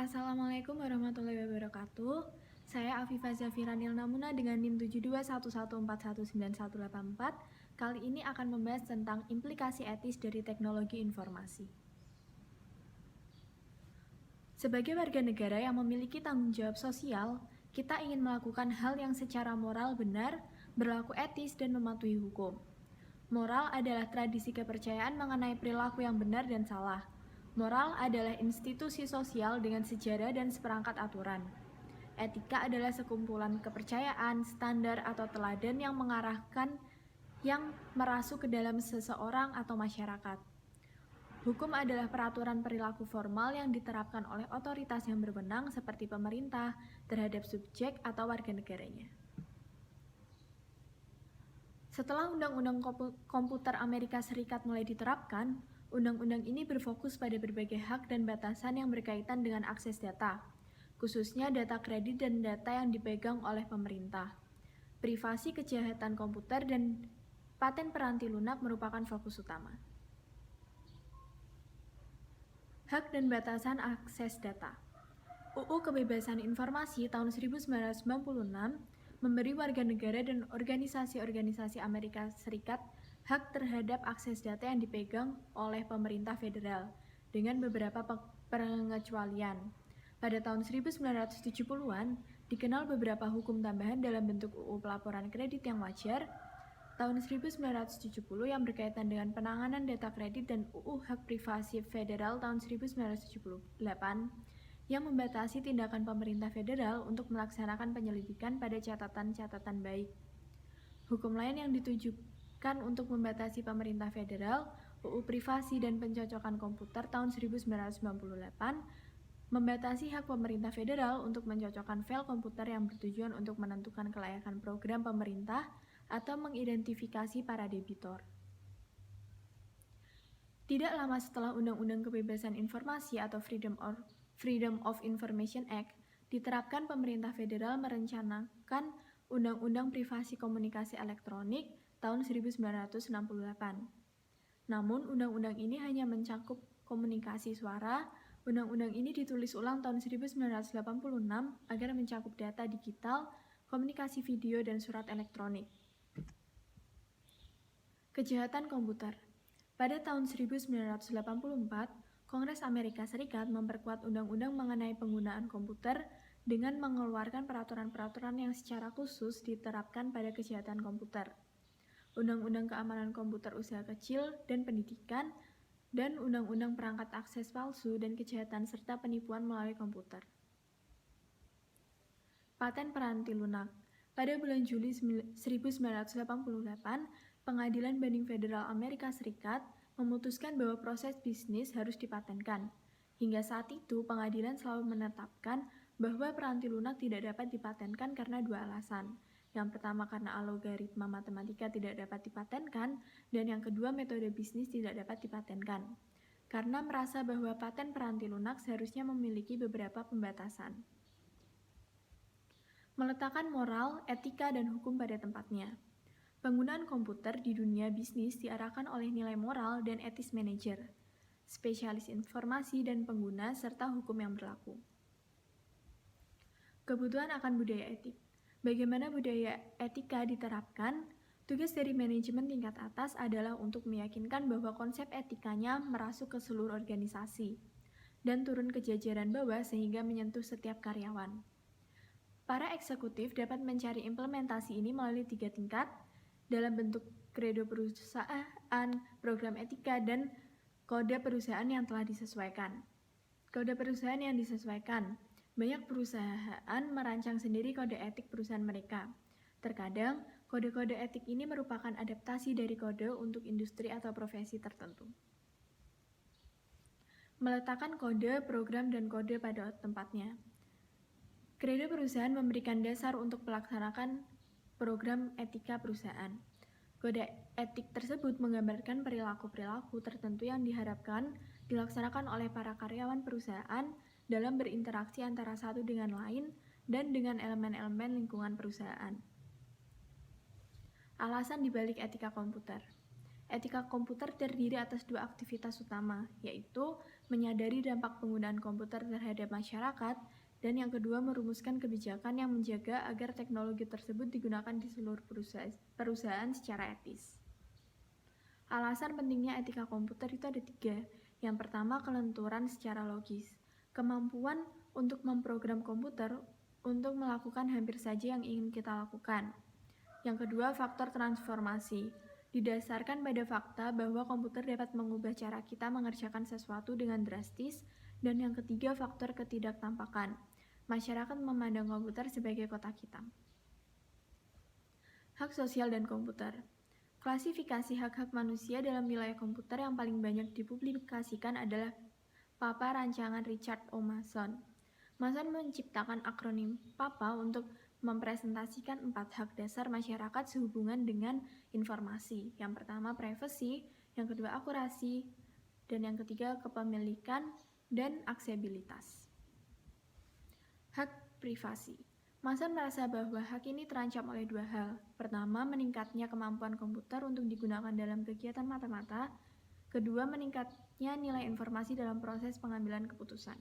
Assalamualaikum warahmatullahi wabarakatuh. Saya Afifah Zafira Nilnamuna dengan NIM 7211419184. Kali ini akan membahas tentang implikasi etis dari teknologi informasi. Sebagai warga negara yang memiliki tanggung jawab sosial, kita ingin melakukan hal yang secara moral benar, berlaku etis, dan mematuhi hukum. Moral adalah tradisi kepercayaan mengenai perilaku yang benar dan salah. Moral adalah institusi sosial dengan sejarah dan seperangkat aturan. Etika adalah sekumpulan kepercayaan, standar, atau teladan yang mengarahkan yang merasuk ke dalam seseorang atau masyarakat. Hukum adalah peraturan perilaku formal yang diterapkan oleh otoritas yang berwenang seperti pemerintah terhadap subjek atau warga negaranya. Setelah Undang-Undang Komputer Amerika Serikat mulai diterapkan, undang-undang ini berfokus pada berbagai hak dan batasan yang berkaitan dengan akses data, khususnya data kredit dan data yang dipegang oleh pemerintah. Privasi, kejahatan komputer, dan paten peranti lunak merupakan fokus utama. Hak dan batasan akses data. UU Kebebasan Informasi tahun 1996 memberi warga negara dan organisasi-organisasi Amerika Serikat hak terhadap akses data yang dipegang oleh pemerintah federal dengan beberapa pengecualian. Pada tahun 1970-an, dikenal beberapa hukum tambahan dalam bentuk UU Pelaporan Kredit yang wajar, tahun 1970 yang berkaitan dengan penanganan data kredit, dan UU Hak Privasi Federal tahun 1978 yang membatasi tindakan pemerintah federal untuk melaksanakan penyelidikan pada catatan-catatan baik. Hukum lain yang ditujukan untuk membatasi pemerintah federal, UU Privasi dan Pencocokan Komputer tahun 1998, membatasi hak pemerintah federal untuk mencocokkan file komputer yang bertujuan untuk menentukan kelayakan program pemerintah atau mengidentifikasi para debitor. Tidak lama setelah Undang-Undang Kebebasan Informasi atau Freedom of Information Act diterapkan, pemerintah federal merencanakan Undang-Undang Privasi Komunikasi Elektronik tahun 1968. Namun, undang-undang ini hanya mencakup komunikasi suara. Undang-undang ini ditulis ulang tahun 1986 agar mencakup data digital, komunikasi video, dan surat elektronik. Kejahatan komputer. Pada tahun 1984, Kongres Amerika Serikat memperkuat undang-undang mengenai penggunaan komputer dengan mengeluarkan peraturan-peraturan yang secara khusus diterapkan pada kejahatan komputer. Undang-Undang Keamanan Komputer Usaha Kecil dan Pendidikan, dan Undang-Undang Perangkat Akses Palsu dan Kejahatan serta Penipuan melalui komputer. Paten peranti lunak. Pada bulan Juli 1988, Pengadilan Banding Federal Amerika Serikat memutuskan bahwa proses bisnis harus dipatenkan. Hingga saat itu, pengadilan selalu menetapkan bahwa peranti lunak tidak dapat dipatenkan karena dua alasan. Yang pertama karena algoritma matematika tidak dapat dipatenkan, dan yang kedua metode bisnis tidak dapat dipatenkan. Karena merasa bahwa paten peranti lunak seharusnya memiliki beberapa pembatasan. Meletakkan moral, etika, dan hukum pada tempatnya. Penggunaan komputer di dunia bisnis diarahkan oleh nilai moral dan etis manajer, spesialis informasi dan pengguna, serta hukum yang berlaku. Kebutuhan akan budaya etik. Bagaimana budaya etika diterapkan? Tugas dari manajemen tingkat atas adalah untuk meyakinkan bahwa konsep etikanya merasuk ke seluruh organisasi dan turun ke jajaran bawah sehingga menyentuh setiap karyawan. Para eksekutif dapat mencari implementasi ini melalui 3 tingkat dalam bentuk kredo perusahaan, program etika, dan kode perusahaan yang telah disesuaikan. Kode perusahaan yang disesuaikan. Banyak perusahaan merancang sendiri kode etik perusahaan mereka. Terkadang, kode-kode etik ini merupakan adaptasi dari kode untuk industri atau profesi tertentu. Meletakkan kode, program, dan kode pada tempatnya. Kredo perusahaan memberikan dasar untuk melaksanakan program etika perusahaan. Kode etik tersebut menggambarkan perilaku-perilaku tertentu yang diharapkan dilaksanakan oleh para karyawan perusahaan dalam berinteraksi antara satu dengan lain dan dengan elemen-elemen lingkungan perusahaan. Alasan dibalik etika komputer. Etika komputer terdiri atas dua aktivitas utama, yaitu menyadari dampak penggunaan komputer terhadap masyarakat, dan yang kedua merumuskan kebijakan yang menjaga agar teknologi tersebut digunakan di seluruh perusahaan secara etis. Alasan pentingnya etika komputer itu ada 3. Yang pertama, kelenturan secara logis. Kemampuan untuk memprogram komputer untuk melakukan hampir saja yang ingin kita lakukan. Yang kedua, faktor transformasi. Didasarkan pada fakta bahwa komputer dapat mengubah cara kita mengerjakan sesuatu dengan drastis. Dan yang ketiga, faktor ketidaktampakan. Masyarakat memandang komputer sebagai kotak hitam. Hak sosial dan komputer. Klasifikasi hak-hak manusia dalam wilayah komputer yang paling banyak dipublikasikan adalah PAPA rancangan Richard O. Mason. Mason menciptakan akronim PAPA untuk mempresentasikan 4 hak dasar masyarakat sehubungan dengan informasi. Yang pertama, privacy, yang kedua, akurasi, dan yang ketiga, kepemilikan dan aksesibilitas. Hak privasi. Mason merasa bahwa hak ini terancam oleh 2 hal. Pertama, meningkatnya kemampuan komputer untuk digunakan dalam kegiatan mata-mata. Kedua, meningkatnya nilai informasi dalam proses pengambilan keputusan.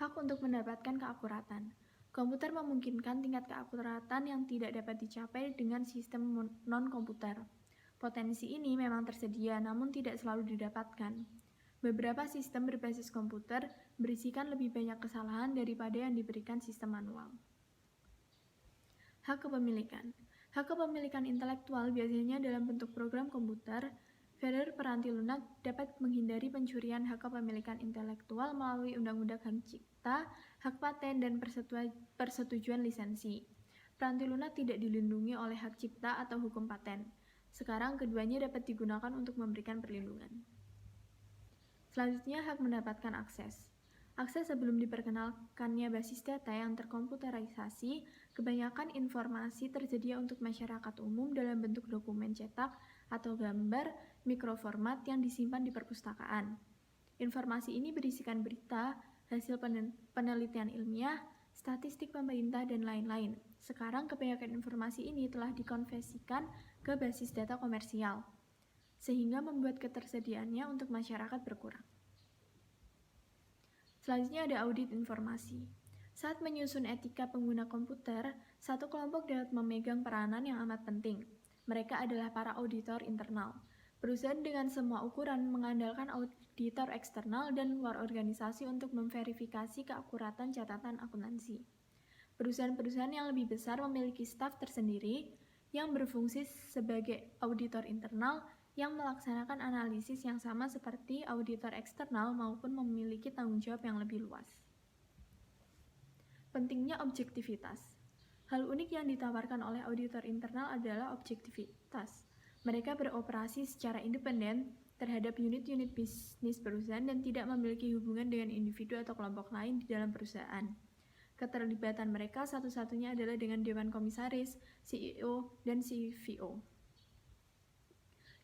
Hak untuk mendapatkan keakuratan. Komputer memungkinkan tingkat keakuratan yang tidak dapat dicapai dengan sistem non-komputer. Potensi ini memang tersedia, namun tidak selalu didapatkan. Beberapa sistem berbasis komputer berisikan lebih banyak kesalahan daripada yang diberikan sistem manual. Hak kepemilikan. Hak kepemilikan intelektual biasanya dalam bentuk program komputer. Federer peranti lunak dapat menghindari pencurian hak kepemilikan intelektual melalui undang-undang hak cipta, hak paten, dan persetujuan lisensi. Peranti lunak tidak dilindungi oleh hak cipta atau hukum paten. Sekarang keduanya dapat digunakan untuk memberikan perlindungan. Selanjutnya, hak mendapatkan akses. Akses sebelum diperkenalkannya basis data yang terkomputerisasi, kebanyakan informasi tersedia untuk masyarakat umum dalam bentuk dokumen cetak atau gambar mikroformat yang disimpan di perpustakaan. Informasi ini berisikan berita, hasil penelitian ilmiah, statistik pemerintah, dan lain-lain. Sekarang kebanyakan informasi ini telah dikonversikan ke basis data komersial, sehingga membuat ketersediaannya untuk masyarakat berkurang. Selanjutnya ada audit informasi. Saat menyusun etika pengguna komputer, satu kelompok dapat memegang peranan yang amat penting. Mereka adalah para auditor internal. Perusahaan dengan semua ukuran mengandalkan auditor eksternal dan luar organisasi untuk memverifikasi keakuratan catatan akuntansi. Perusahaan-perusahaan yang lebih besar memiliki staf tersendiri yang berfungsi sebagai auditor internal yang melaksanakan analisis yang sama seperti auditor eksternal maupun memiliki tanggung jawab yang lebih luas. Pentingnya objektivitas. Hal unik yang ditawarkan oleh auditor internal adalah objektivitas. Mereka beroperasi secara independen terhadap unit-unit bisnis perusahaan dan tidak memiliki hubungan dengan individu atau kelompok lain di dalam perusahaan. Keterlibatan mereka satu-satunya adalah dengan Dewan Komisaris, CEO, dan CVO.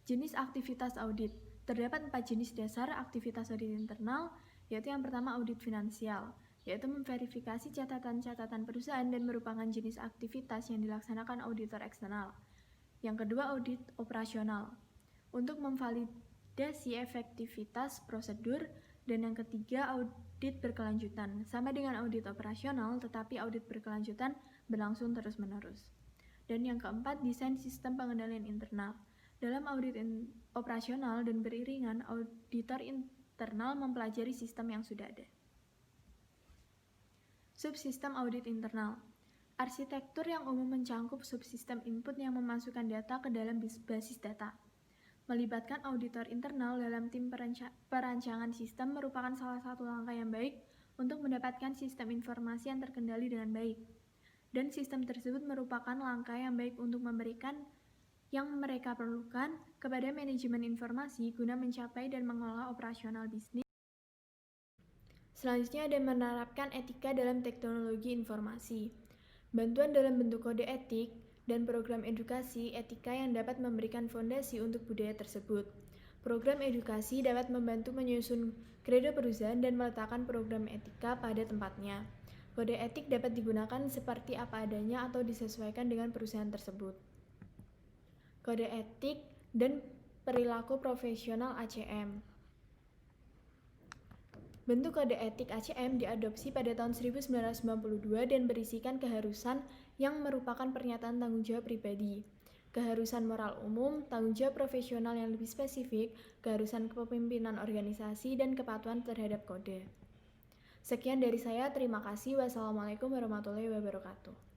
Jenis aktivitas audit. Terdapat 4 jenis dasar aktivitas audit internal, yaitu yang pertama audit finansial, yaitu memverifikasi catatan-catatan perusahaan dan merupakan jenis aktivitas yang dilaksanakan auditor eksternal. Yang kedua audit operasional, untuk memvalidasi efektivitas prosedur, dan yang ketiga audit berkelanjutan, sama dengan audit operasional tetapi audit berkelanjutan berlangsung terus-menerus. Dan yang keempat desain sistem pengendalian internal. Dalam audit operasional dan beriringan, auditor internal mempelajari sistem yang sudah ada. Subsistem audit internal. Arsitektur yang umum mencangkup subsistem input yang memasukkan data ke dalam basis data. Melibatkan auditor internal dalam tim perancangan sistem merupakan salah satu langkah yang baik untuk mendapatkan sistem informasi yang terkendali dengan baik. Dan sistem tersebut merupakan langkah yang baik untuk memberikan yang mereka perlukan kepada manajemen informasi guna mencapai dan mengelola operasional bisnis. Selanjutnya ada menerapkan etika dalam teknologi informasi. Bantuan dalam bentuk kode etik dan program edukasi etika yang dapat memberikan fondasi untuk budaya tersebut. Program edukasi dapat membantu menyusun kredo perusahaan dan meletakkan program etika pada tempatnya. Kode etik dapat digunakan seperti apa adanya atau disesuaikan dengan perusahaan tersebut. Kode etik dan perilaku profesional ACM. Bentuk kode etik ACM diadopsi pada tahun 1992 dan berisikan keharusan yang merupakan pernyataan tanggung jawab pribadi, keharusan moral umum, tanggung jawab profesional yang lebih spesifik, keharusan kepemimpinan organisasi, dan kepatuhan terhadap kode. Sekian dari saya, terima kasih. Wassalamualaikum warahmatullahi wabarakatuh.